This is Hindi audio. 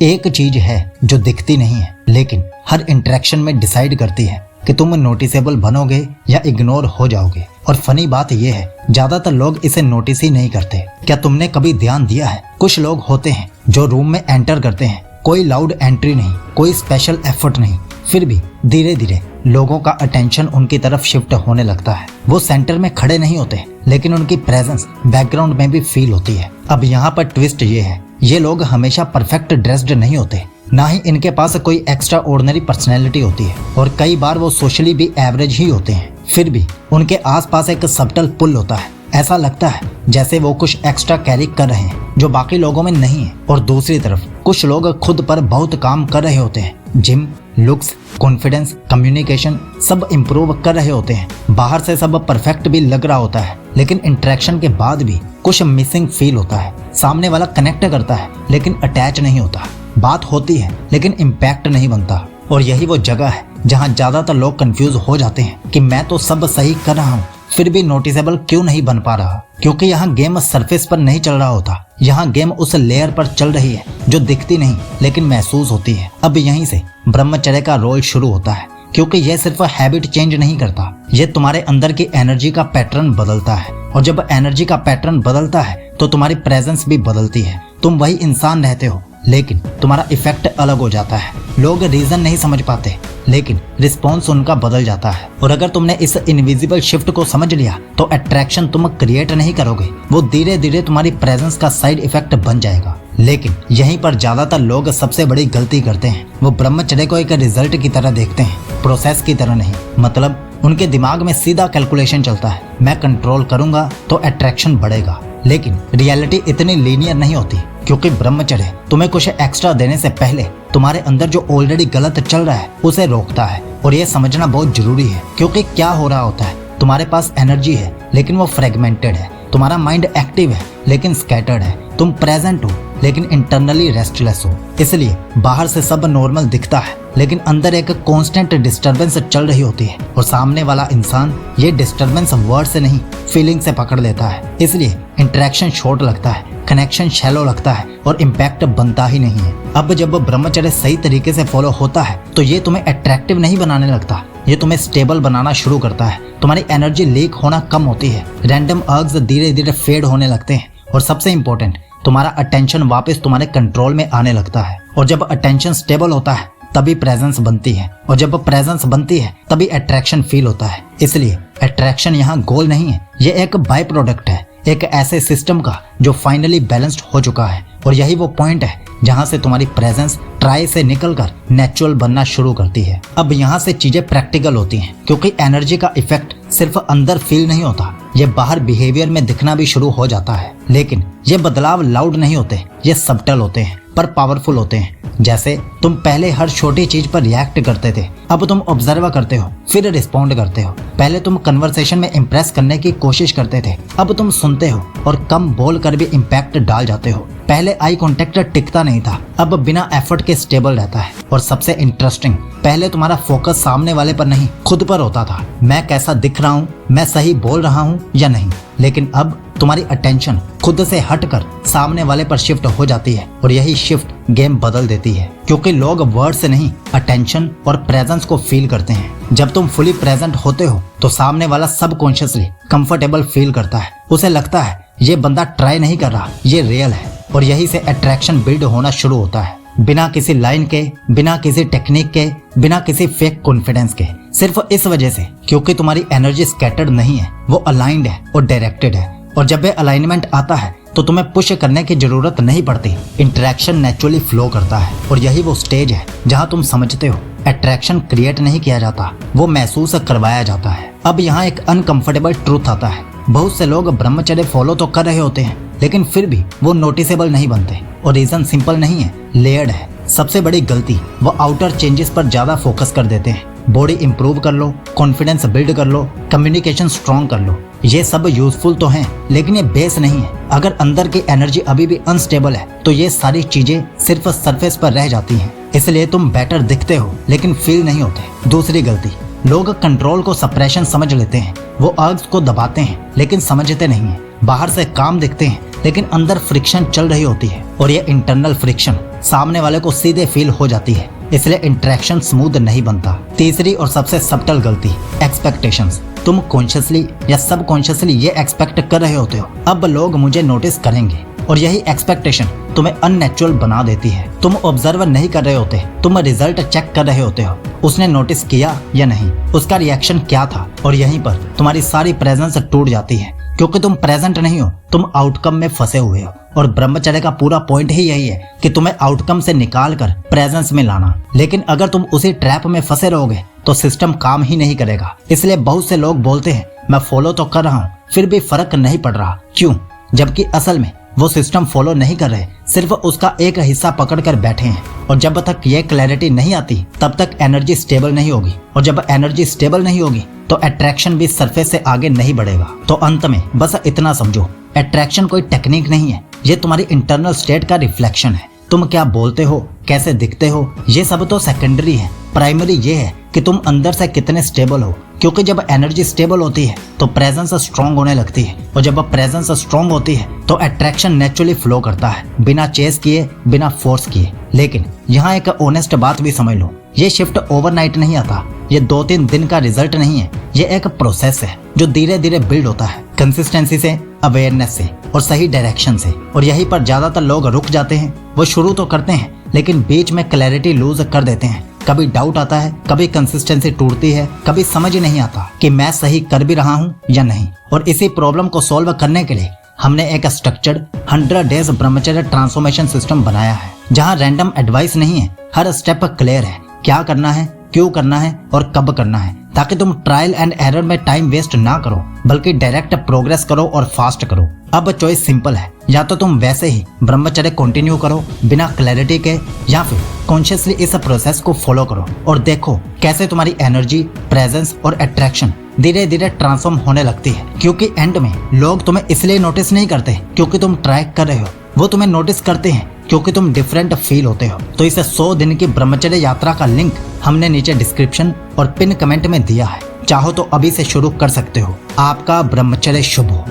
एक चीज है जो दिखती नहीं है लेकिन हर इंटरेक्शन में डिसाइड करती है कि तुम नोटिसेबल बनोगे या इग्नोर हो जाओगे। और फनी बात यह है, ज्यादातर लोग इसे नोटिस ही नहीं करते। क्या तुमने कभी ध्यान दिया है, कुछ लोग होते हैं जो रूम में एंटर करते हैं, कोई लाउड एंट्री नहीं, कोई स्पेशल एफर्ट नहीं, फिर भी धीरे धीरे लोगों का अटेंशन उनकी तरफ शिफ्ट होने लगता है। वो सेंटर में खड़े नहीं होते लेकिन उनकी प्रेजेंस बैकग्राउंड में भी फील होती है। अब यहाँ पर ट्विस्ट ये है, ये लोग हमेशा परफेक्ट ड्रेस्ड नहीं होते, ना ही इनके पास कोई एक्स्ट्रा ऑर्डिनरी पर्सनैलिटी होती है, और कई बार वो सोशली भी एवरेज ही होते हैं। फिर भी उनके आसपास एक सबटल पुल होता है। ऐसा लगता है जैसे वो कुछ एक्स्ट्रा कैरी कर रहे हैं जो बाकी लोगों में नहीं है। और दूसरी तरफ कुछ लोग खुद पर बहुत काम कर रहे होते हैं, जिम, लुक्स, कॉन्फिडेंस, कम्युनिकेशन सब इम्प्रूव कर रहे होते हैं। बाहर से सब परफेक्ट भी लग रहा होता है लेकिन इंटरेक्शन के बाद भी कुछ मिसिंग फील होता है। सामने वाला कनेक्ट करता है लेकिन अटैच नहीं होता, बात होती है लेकिन इम्पैक्ट नहीं बनता। और यही वो जगह है जहाँ ज्यादातर लोग कंफ्यूज हो जाते हैं कि मैं तो सब सही कर रहा हूँ फिर भी नोटिसेबल क्यों नहीं बन पा रहा। क्योंकि यहाँ गेम सरफेस पर नहीं चल रहा होता, यहाँ गेम उस लेयर पर चल रही है जो दिखती नहीं लेकिन महसूस होती है। अब यहीं से ब्रह्मचर्य का रोल शुरू होता है, क्योंकि यह सिर्फ हैबिट चेंज नहीं करता, ये तुम्हारे अंदर की एनर्जी का पैटर्न बदलता है। और जब एनर्जी का पैटर्न बदलता है तो तुम्हारी प्रेजेंस भी बदलती है। तुम वही इंसान रहते हो लेकिन तुम्हारा इफेक्ट अलग हो जाता है। लोग रीजन नहीं समझ पाते लेकिन रिस्पॉन्स उनका बदल जाता है। और अगर तुमने इस इनविजिबल शिफ्ट को समझ लिया तो अट्रैक्शन तुम क्रिएट नहीं करोगे, वो धीरे धीरे तुम्हारी प्रेजेंस का साइड इफेक्ट बन जाएगा। लेकिन यहीं पर ज्यादातर लोग सबसे बड़ी गलती करते हैं, वो ब्रह्मचर्य को एक रिजल्ट की तरह देखते हैं, प्रोसेस की तरह नहीं। मतलब उनके दिमाग में सीधा कैलकुलेशन चलता है, मैं कंट्रोल करूंगा तो अट्रैक्शन बढ़ेगा। लेकिन रियलिटी इतनी लीनियर नहीं होती, क्योंकि ब्रह्मचर्य तुम्हें कुछ एक्स्ट्रा देने से पहले तुम्हारे अंदर जो ऑलरेडी गलत चल रहा है उसे रोकता है। और ये समझना बहुत जरूरी है, क्योंकि क्या हो रहा होता है, तुम्हारे पास एनर्जी है लेकिन वो फ्रेगमेंटेड है, तुम्हारा माइंड एक्टिव है लेकिन स्कैटर्ड है, तुम प्रेजेंट हो लेकिन इंटरनली रेस्टलेस हो। इसलिए बाहर से सब नॉर्मल दिखता है लेकिन अंदर एक कांस्टेंट डिस्टरबेंस चल रही होती है। और सामने वाला इंसान ये डिस्टरबेंस वर्ड से नहीं फीलिंग से पकड़ लेता है। इसलिए इंटरेक्शन शॉर्ट लगता है, कनेक्शन शैलो लगता है और इम्पैक्ट बनता ही नहीं है। अब जब ब्रह्मचर्य सही तरीके से फॉलो होता है तो ये तुम्हें अट्रैक्टिव नहीं बनाने लगता, ये तुम्हें स्टेबल बनाना शुरू करता है। तुम्हारी एनर्जी लीक होना कम होती है, रैंडम अर्ग्स धीरे धीरे फेड होने लगते हैं, और सबसे इम्पोर्टेंट तुम्हारा अटेंशन वापस तुम्हारे कंट्रोल में आने लगता है। और जब अटेंशन स्टेबल होता है तभी प्रेजेंस बनती है, और जब प्रेजेंस बनती है तभी अट्रैक्शन फील होता है। इसलिए अट्रैक्शन यहाँ गोल नहीं है, ये एक बाय प्रोडक्ट है, एक ऐसे सिस्टम का जो फाइनली बैलेंस्ड हो चुका है। और यही वो पॉइंट है जहाँ से तुम्हारी प्रेजेंस ट्राई से निकलकर नेचुरल बनना शुरू करती है। अब यहाँ से चीजें प्रैक्टिकल होती हैं, क्योंकि एनर्जी का इफेक्ट सिर्फ अंदर फील नहीं होता, ये बाहर बिहेवियर में दिखना भी शुरू हो जाता है। लेकिन ये बदलाव लाउड नहीं होते, ये सबटल होते हैं पर पावरफुल होते हैं। जैसे तुम पहले हर छोटी चीज पर रिएक्ट करते थे, अब तुम ऑब्जर्व करते हो फिर रिस्पॉन्ड करते हो। पहले तुम कन्वर्सेशन में इम्प्रेस करने की कोशिश करते थे, अब तुम सुनते हो और कम बोल कर भी इम्पैक्ट डाल जाते हो। पहले आई कॉन्टेक्ट टिकता नहीं था, अब बिना एफर्ट के स्टेबल रहता है। और सबसे इंटरेस्टिंग, पहले तुम्हारा फोकस सामने वाले पर नहीं खुद पर होता था, मैं कैसा दिख रहा हूँ, मैं सही बोल रहा हूँ या नहीं। लेकिन अब तुम्हारी अटेंशन खुद से हटकर सामने वाले पर शिफ्ट हो जाती है, और यही शिफ्ट गेम बदल देती है। क्योंकि लोग वर्ड से नहीं अटेंशन और प्रेजेंस को फील करते हैं। जब तुम फुली प्रेजेंट होते हो तो सामने वाला सबकॉन्शियसली कंफर्टेबल फील करता है, उसे लगता है ये बंदा ट्राई नहीं कर रहा, ये रियल है। और यही से अट्रैक्शन बिल्ड होना शुरू होता है, बिना किसी लाइन के, बिना किसी टेक्निक के, बिना किसी फेक कॉन्फिडेंस के। सिर्फ इस वजह से क्योंकि तुम्हारी एनर्जी स्कैटर्ड नहीं है, वो अलाइंड है और डायरेक्टेड है। और जब ये अलाइनमेंट आता है तो तुम्हें पुश करने की जरूरत नहीं पड़ती, इंटरेक्शन नेचुरली फ्लो करता है। और यही वो स्टेज है जहाँ तुम समझते हो अट्रैक्शन क्रिएट नहीं किया जाता, वो महसूस करवाया जाता है। अब यहाँ एक अनकंफर्टेबल ट्रूथ आता है, बहुत से लोग ब्रह्मचर्य फॉलो तो कर रहे होते हैं लेकिन फिर भी वो नोटिसेबल नहीं बनते। और रीजन सिंपल नहीं है, लेयर्ड है। सबसे बड़ी गलती, वो आउटर चेंजेस पर ज्यादा फोकस कर देते हैं। बॉडी इंप्रूव कर लो, कॉन्फिडेंस बिल्ड कर लो, कम्युनिकेशन स्ट्रॉन्ग कर लो, ये सब यूजफुल तो हैं लेकिन ये बेस नहीं है। अगर अंदर की एनर्जी अभी भी अनस्टेबल है तो ये सारी चीजें सिर्फ सरफेस पर रह जाती हैं। इसलिए तुम बेटर दिखते हो लेकिन फील नहीं होते। दूसरी गलती, लोग कंट्रोल को सप्रेशन समझ लेते हैं, वो अर्ग्स को दबाते हैं लेकिन समझते नहीं है। बाहर से काम दिखते हैं लेकिन अंदर फ्रिक्शन चल रही होती है, और ये इंटरनल फ्रिक्शन सामने वाले को सीधे फील हो जाती है, इसलिए इंटरेक्शन स्मूथ नहीं बनता। तीसरी और सबसे सबटल गलती, एक्सपेक्टेशंस। तुम कॉन्शियसली या सबकॉन्शियसली ये एक्सपेक्ट कर रहे होते हो अब लोग मुझे नोटिस करेंगे, और यही एक्सपेक्टेशन तुम्हें अननेचुरल बना देती है। तुम ऑब्जर्व नहीं कर रहे होते, तुम रिजल्ट चेक कर रहे होते हो, उसने नोटिस किया या नहीं, उसका रिएक्शन क्या था, और यहीं पर तुम्हारी सारी प्रेजेंस टूट जाती है, क्योंकि तुम प्रेजेंट नहीं हो, तुम आउटकम में फंसे हुए हो। और ब्रह्मचर्य का पूरा पॉइंट ही यही है कि तुम्हें आउटकम से निकाल कर प्रेजेंस में लाना। लेकिन अगर तुम उसी ट्रैप में फंसे रहोगे तो सिस्टम काम ही नहीं करेगा। इसलिए बहुत से लोग बोलते हैं मैं फॉलो तो कर रहा हूँ फिर भी फर्क नहीं पड़ रहा। क्यों? जबकि असल में वो सिस्टम फॉलो नहीं कर रहे, सिर्फ उसका एक हिस्सा पकड़ कर बैठे हैं। और जब तक ये क्लैरिटी नहीं आती तब तक एनर्जी स्टेबल नहीं होगी, और जब एनर्जी स्टेबल नहीं होगी तो अट्रैक्शन भी सरफेस से आगे नहीं बढ़ेगा। तो अंत में बस इतना समझो, अट्रैक्शन कोई टेक्निक नहीं है, ये तुम्हारी इंटरनल स्टेट का रिफ्लेक्शन है। तुम क्या बोलते हो, कैसे दिखते हो, ये सब तो सेकेंडरी है। प्राइमरी ये है कि तुम अंदर से कितने स्टेबल हो, क्योंकि जब एनर्जी स्टेबल होती है तो प्रेजेंस स्ट्रांग होने लगती है, और जब प्रेजेंस स्ट्रांग होती है तो अट्रैक्शन नेचुरली फ्लो करता है, बिना चेस किए, बिना फोर्स किए। लेकिन यहाँ एक ऑनेस्ट बात भी समझ लो, ये शिफ्ट ओवरनाइट नहीं आता, ये 2-3 दिन का रिजल्ट नहीं है, ये एक प्रोसेस है जो धीरे धीरे बिल्ड होता है, कंसिस्टेंसी से, अवेयरनेस से और सही डायरेक्शन से। और यहीं पर ज्यादातर लोग रुक जाते हैं। वो शुरू तो करते हैं लेकिन बीच में क्लैरिटी लूज कर देते हैं। कभी डाउट आता है, कभी कंसिस्टेंसी टूटती है, कभी समझ ही नहीं आता कि मैं सही कर भी रहा हूँ या नहीं। और इसी प्रॉब्लम को सॉल्व करने के लिए हमने एक स्ट्रक्चर्ड 100 डेज ब्रह्मचर्य ट्रांसफॉर्मेशन सिस्टम बनाया है, जहाँ रैंडम एडवाइस नहीं है, हर स्टेप क्लियर है, क्या करना है, क्यों करना है और कब करना है, ताकि तुम ट्रायल एंड एरर में टाइम वेस्ट ना करो, बल्कि डायरेक्ट प्रोग्रेस करो और फास्ट करो। अब चॉइस सिंपल है, या तो तुम वैसे ही ब्रह्मचर्य कंटिन्यू करो बिना क्लैरिटी के, या फिर कॉन्शियसली इस प्रोसेस को फॉलो करो और देखो कैसे तुम्हारी एनर्जी, प्रेजेंस और अट्रैक्शन धीरे धीरे ट्रांसफॉर्म होने लगती है। क्योंकि एंड में लोग तुम्हें इसलिए नोटिस नहीं करते क्योंकि तुम ट्राई कर रहे हो, वो तुम्हें नोटिस करते हैं क्योंकि तुम डिफरेंट फील होते हो। तो इस 100 दिन की ब्रह्मचर्य यात्रा का लिंक हमने नीचे डिस्क्रिप्शन और पिन कमेंट में दिया है, चाहो तो अभी से शुरू कर सकते हो। आपका ब्रह्मचर्य शुभ हो।